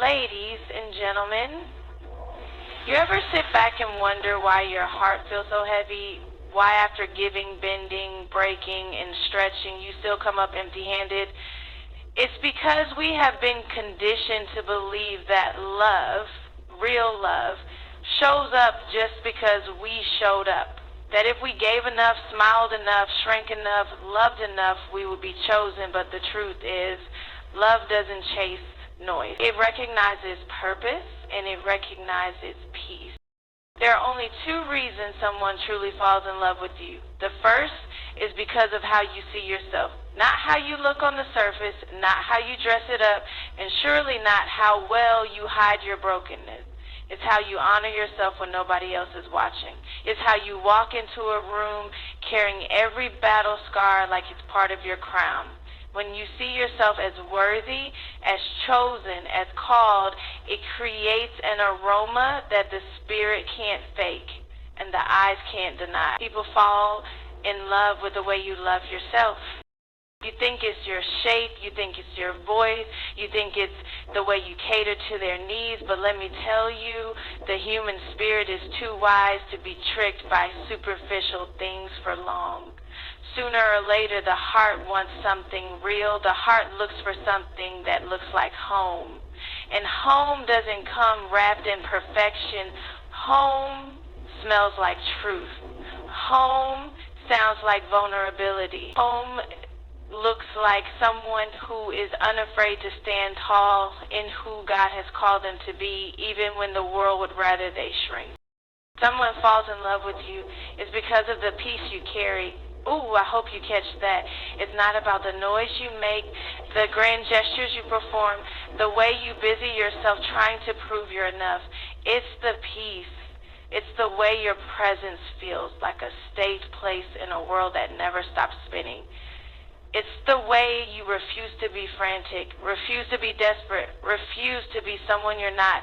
Ladies and gentlemen, you ever sit back and wonder why your heart feels so heavy? Why after giving, bending, breaking, and stretching, you still come up empty-handed? It's because we have been conditioned to believe that love, real love, shows up just because we showed up. That if we gave enough, smiled enough, shrank enough, loved enough, we would be chosen. But the truth is, love doesn't chase noise. It recognizes purpose and it recognizes peace. There are only two reasons someone truly falls in love with you. The first is because of how you see yourself. Not how you look on the surface, not how you dress it up, and surely not how well you hide your brokenness. It's how you honor yourself when nobody else is watching. It's how you walk into a room carrying every battle scar like it's part of your crown. When you see yourself as worthy, as chosen, as called, it creates an aroma that the spirit can't fake and the eyes can't deny. People fall in love with the way you love yourself. You think it's your shape, you think it's your voice, you think it's the way you cater to their needs, but let me tell you, the human spirit is too wise to be tricked by superficial things for long. Sooner or later, the heart wants something real. The heart looks for something that looks like home. And home doesn't come wrapped in perfection. Home smells like truth. Home sounds like vulnerability. Home looks like someone who is unafraid to stand tall in who God has called them to be, even when the world would rather they shrink. Someone falls in love with you is because of the peace you carry. Ooh, I hope you catch that. It's not about the noise you make, the grand gestures you perform, the way you busy yourself trying to prove you're enough. It's the peace. It's the way your presence feels like a safe place in a world that never stops spinning. It's the way you refuse to be frantic, refuse to be desperate, refuse to be someone you're not.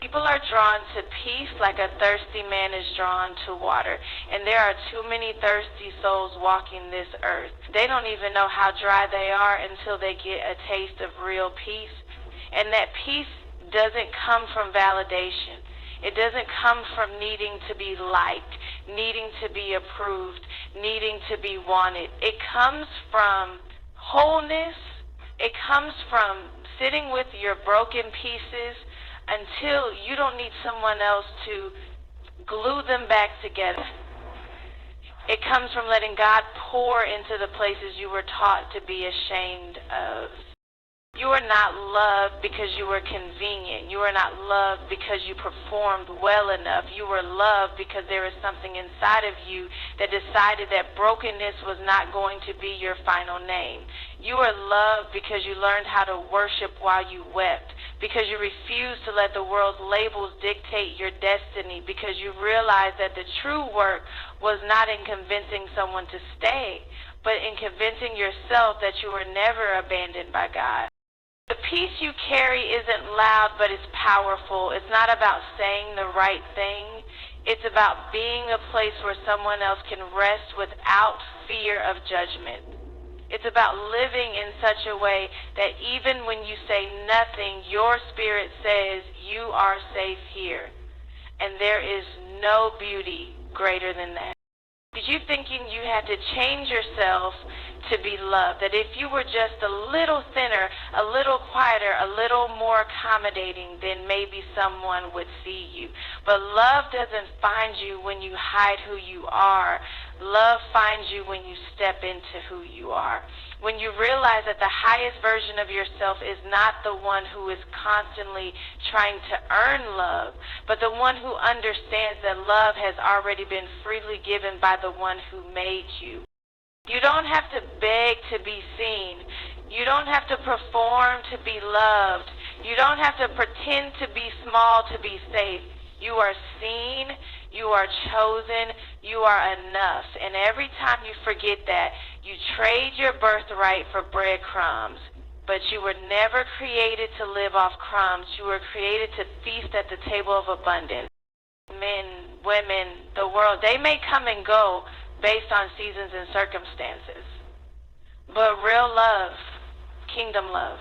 People are drawn to peace like a thirsty man is drawn to water. And there are too many thirsty souls walking this earth. They don't even know how dry they are until they get a taste of real peace. And that peace doesn't come from validation. It doesn't come from needing to be liked, needing to be approved, needing to be wanted. It comes from wholeness. It comes from sitting with your broken pieces until you don't need someone else to glue them back together. It comes from letting God pour into the places you were taught to be ashamed of. You are not loved because you were convenient. You are not loved because you performed well enough. You were loved because there is something inside of you that decided that brokenness was not going to be your final name. You are loved because you learned how to worship while you wept, because you refused to let the world's labels dictate your destiny, because you realized that the true work was not in convincing someone to stay, but in convincing yourself that you were never abandoned by God. The peace you carry isn't loud, but it's powerful. It's not about saying the right thing. It's about being a place where someone else can rest without fear of judgment. It's about living in such a way that even when you say nothing, your spirit says you are safe here. And there is no beauty greater than that. Did you thinking you had to change yourself to be loved? That if you were just a little thinner, a little quieter, a little more accommodating, then maybe someone would see you. But love doesn't find you when you hide who you are. Love finds you when you step into who you are. When you realize that the highest version of yourself is not the one who is constantly trying to earn love, but the one who understands that love has already been freely given by the one who made you. You don't have to beg to be seen. You don't have to perform to be loved. You don't have to pretend to be small to be safe. You are seen, you are chosen, you are enough. And every time you forget that, you trade your birthright for breadcrumbs. But you were never created to live off crumbs. You were created to feast at the table of abundance. Men, women, the world, they may come and go based on seasons and circumstances. But real love, kingdom love,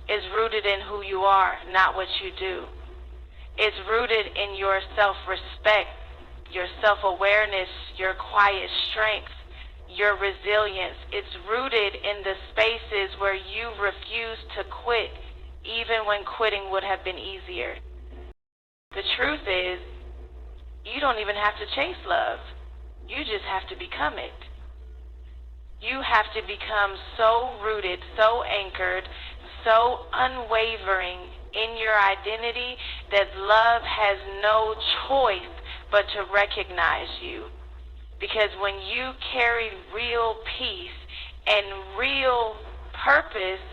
is rooted in who you are, not what you do. It's rooted in your self-respect, your self-awareness, your quiet strength, your resilience. It's rooted in the spaces where you refuse to quit, even when quitting would have been easier. The truth is, you don't even have to chase love. You just have to become it. You have to become so rooted, so anchored, so unwavering in your identity that love has no choice but to recognize you. Because when you carry real peace and real purpose,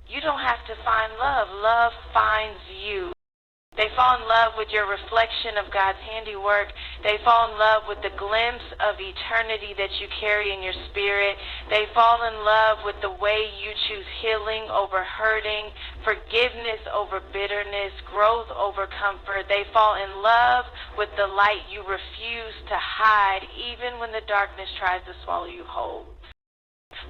you don't have to find love. Love finds you. They fall in love with your reflection of God's handiwork. They fall in love with the glimpse of eternity that you carry in your spirit. They fall in love with the way you choose healing over hurting, forgiveness over bitterness, growth over comfort. They fall in love with the light you refuse to hide, even when the darkness tries to swallow you whole.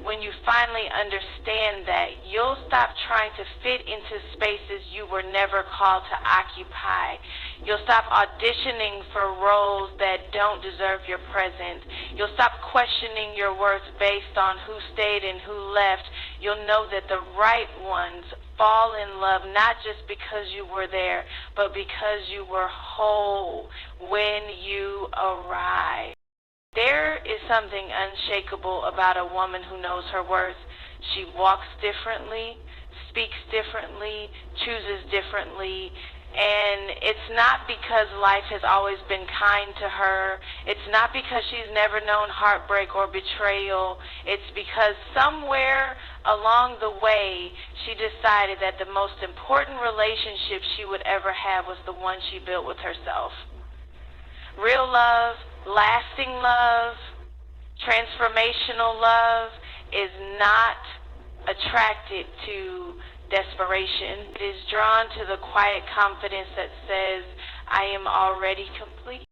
When you finally understand that, you'll stop trying to fit into spaces you were never called to occupy. You'll stop auditioning for roles that don't deserve your presence. You'll stop questioning your worth based on who stayed and who left. You'll know that the right ones fall in love not just because you were there, but because you were whole when you arrived. There is something unshakable about a woman who knows her worth. She walks differently, speaks differently, chooses differently, and it's not because life has always been kind to her. It's not because she's never known heartbreak or betrayal. It's because somewhere along the way, she decided that the most important relationship she would ever have was the one she built with herself. Real love, lasting love, transformational love is not attracted to desperation. It is drawn to the quiet confidence that says, I am already complete.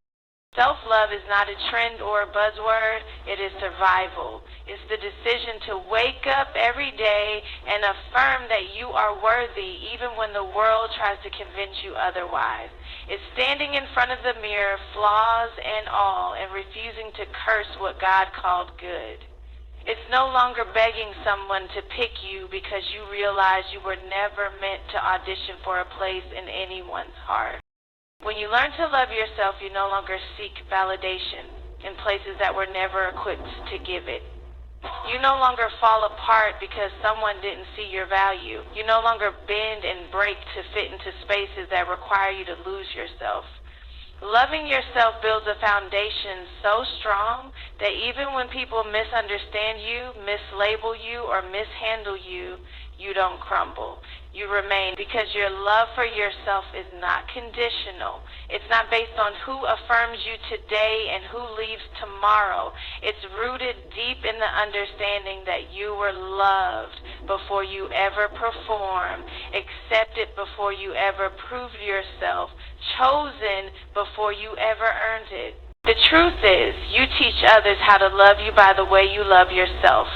Self-love is not a trend or a buzzword. It is survival. It's the decision to wake up every day and affirm that you are worthy even when the world tries to convince you otherwise. It's standing in front of the mirror, flaws and all, and refusing to curse what God called good. It's no longer begging someone to pick you because you realize you were never meant to audition for a place in anyone's heart. When you learn to love yourself, you no longer seek validation in places that were never equipped to give it. You no longer fall apart because someone didn't see your value. You no longer bend and break to fit into spaces that require you to lose yourself. Loving yourself builds a foundation so strong that even when people misunderstand you, mislabel you, or mishandle you, you don't crumble. You remain because your love for yourself is not conditional. It's not based on who affirms you today and who leaves tomorrow. It's rooted deep in the understanding that you were loved before you ever performed, accepted before you ever proved yourself, chosen before you ever earned it. The truth is, you teach others how to love you by the way you love yourself.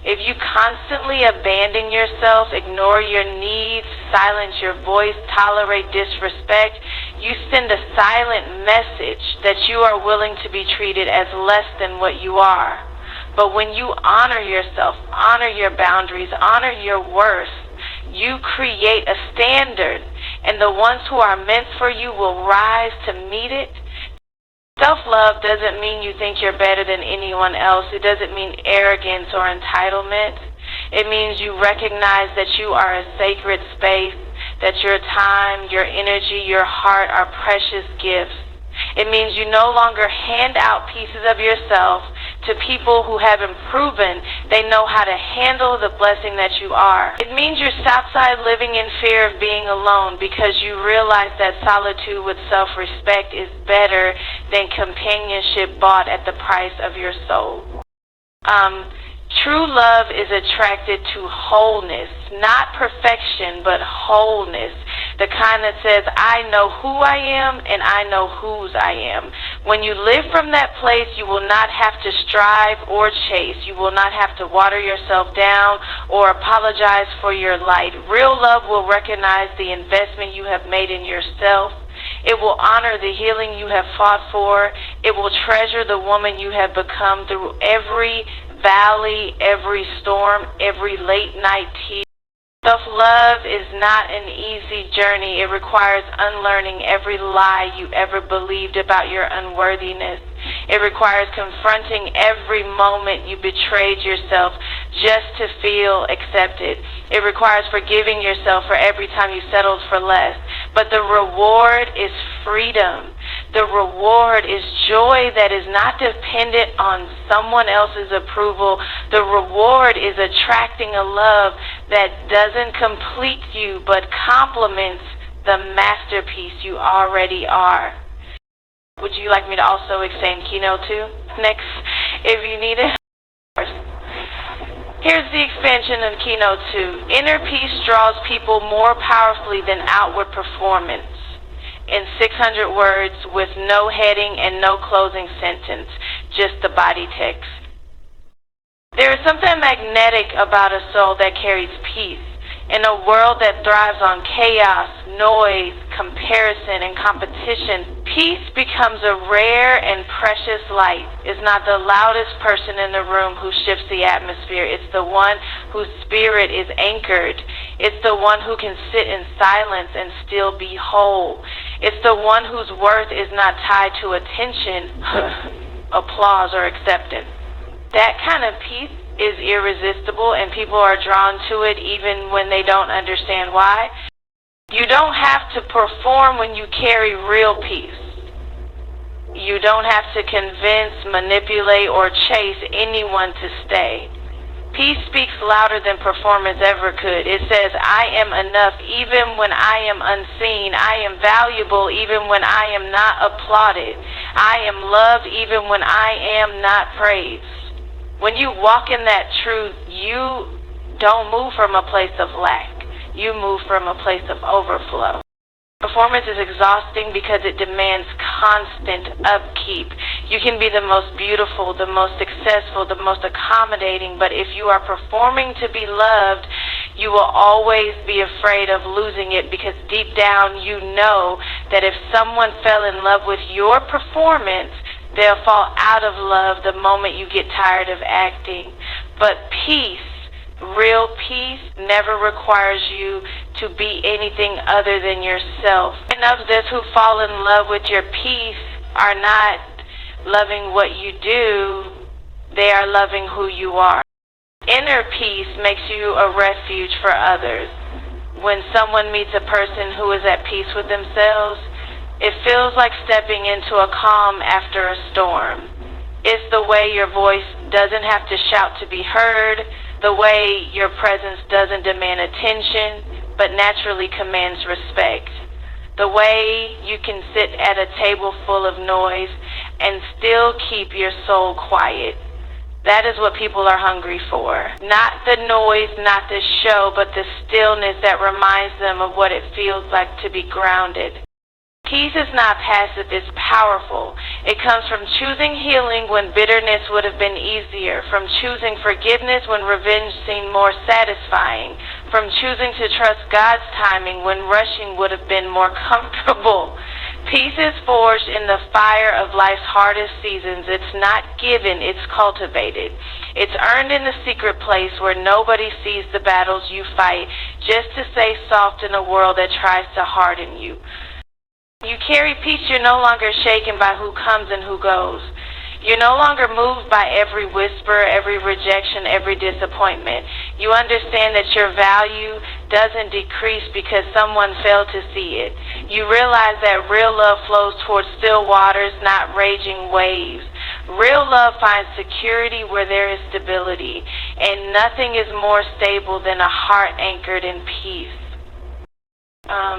If you constantly abandon yourself, ignore your needs, silence your voice, tolerate disrespect, you send a silent message that you are willing to be treated as less than what you are. But when you honor yourself, honor your boundaries, honor your worth, you create a standard, and the ones who are meant for you will rise to meet it. Self-love doesn't mean you think you're better than anyone else. It doesn't mean arrogance or entitlement. It means you recognize that you are a sacred space, that your time, your energy, your heart are precious gifts. It means you no longer hand out pieces of yourself to people who haven't proven they know how to handle the blessing that you are. It means you stop living in fear of being alone because you realize that solitude with self-respect is better than companionship bought at the price of your soul. True love is attracted to wholeness, not perfection, but wholeness. the kind that says, I know who I am and I know whose I am. When you live from that place, you will not have to strive or chase. You will not have to water yourself down or apologize for your light. Real love will recognize the investment you have made in yourself. It will honor the healing you have fought for. It will treasure the woman you have become through every valley, every storm, every late night tear. Self-love is not an easy journey. It requires unlearning every lie you ever believed about your unworthiness. It requires confronting every moment you betrayed yourself just to feel accepted. It requires forgiving yourself for every time you settled for less. But the reward is freedom. The reward is joy that is not dependent on someone else's approval. The reward is attracting a love that doesn't complete you but complements the masterpiece you already are. Would you like me to also explain Keynote 2? Next, if you need it. Here's the expansion of Keynote 2. Inner peace draws people more powerfully than outward performance. In 600 words with no heading and no closing sentence, just the body text. There is something magnetic about a soul that carries peace. In a world that thrives on chaos, noise, comparison, and competition, peace becomes a rare and precious light. It's not the loudest person in the room who shifts the atmosphere. It's the one whose spirit is anchored. It's the one who can sit in silence and still be whole. It's the one whose worth is not tied to attention, applause, or acceptance. That kind of peace is irresistible, and people are drawn to it even when they don't understand why. You don't have to perform when you carry real peace. You don't have to convince, manipulate, or chase anyone to stay. Peace speaks louder than performance ever could. It says, I am enough even when I am unseen. I am valuable even when I am not applauded. I am loved even when I am not praised. When you walk in that truth, you don't move from a place of lack. You move from a place of overflow. Performance is exhausting because it demands constant upkeep. You can be the most beautiful, the most successful, the most accommodating, but if you are performing to be loved, you will always be afraid of losing it, because deep down you know that if someone fell in love with your performance, they'll fall out of love the moment you get tired of acting. But peace, real peace, never requires you to be anything other than yourself. And of those who fall in love with your peace are not loving what you do, they are loving who you are. Inner peace makes you a refuge for others. When someone meets a person who is at peace with themselves, it feels like stepping into a calm after a storm. It's the way your voice doesn't have to shout to be heard, the way your presence doesn't demand attention, but naturally commands respect. The way you can sit at a table full of noise and still keep your soul quiet. That is what people are hungry for. Not the noise, not the show, but the stillness that reminds them of what it feels like to be grounded. Peace is not passive, it's powerful. It comes from choosing healing when bitterness would have been easier, from choosing forgiveness when revenge seemed more satisfying, from choosing to trust God's timing when rushing would have been more comfortable. Peace is forged in the fire of life's hardest seasons. It's not given, it's cultivated. It's earned in the secret place where nobody sees the battles you fight, just to stay soft in a world that tries to harden you. You carry peace, you're no longer shaken by who comes and who goes. You're no longer moved by every whisper, every rejection, every disappointment. You understand that your value doesn't decrease because someone failed to see it. You realize that real love flows towards still waters, not raging waves. Real love finds security where there is stability, and nothing is more stable than a heart anchored in peace.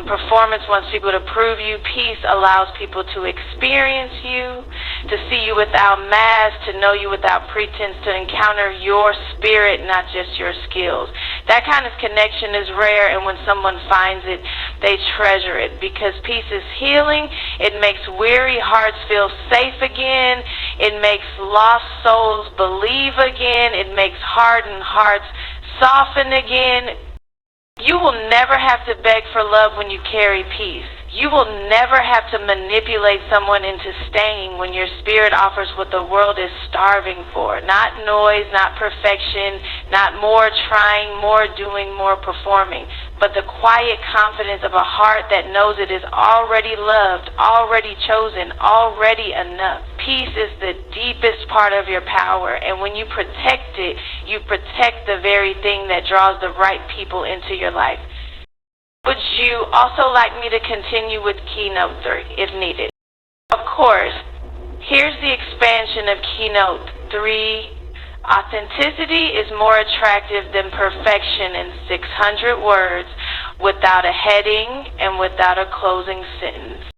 Performance wants people to prove you. Peace allows people to experience you, to see you without masks, to know you without pretense, to encounter your spirit, not just your skills. That kind of connection is rare, and when someone finds it, they treasure it, because peace is healing. It makes weary hearts feel safe again. It makes lost souls believe again. It makes hardened hearts soften again. You will never have to beg for love when you carry peace. You will never have to manipulate someone into staying when your spirit offers what the world is starving for. Not noise, not perfection, not more trying, more doing, more performing, but the quiet confidence of a heart that knows it is already loved, already chosen, already enough. Peace is the deepest part of your power, and when you protect it, you protect the very thing that draws the right people into your life. Would you also like me to continue with Keynote 3 if needed? Of course. Here's the expansion of Keynote 3. Authenticity is more attractive than perfection in 600 words, without a heading and without a closing sentence.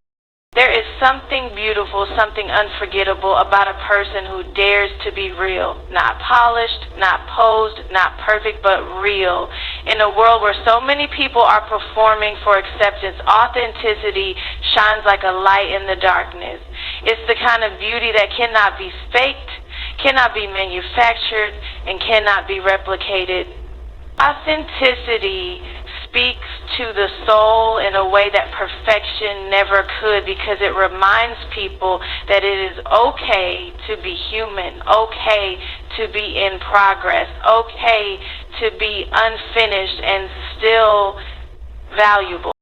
There is something beautiful, something unforgettable about a person who dares to be real. Not polished, not posed, not perfect, but real. In a world where so many people are performing for acceptance, authenticity shines like a light in the darkness. It's the kind of beauty that cannot be faked, cannot be manufactured, and cannot be replicated. Authenticity speaks to the soul in a way that perfection never could, because it reminds people that it is okay to be human, okay to be in progress, okay to be unfinished and still valuable.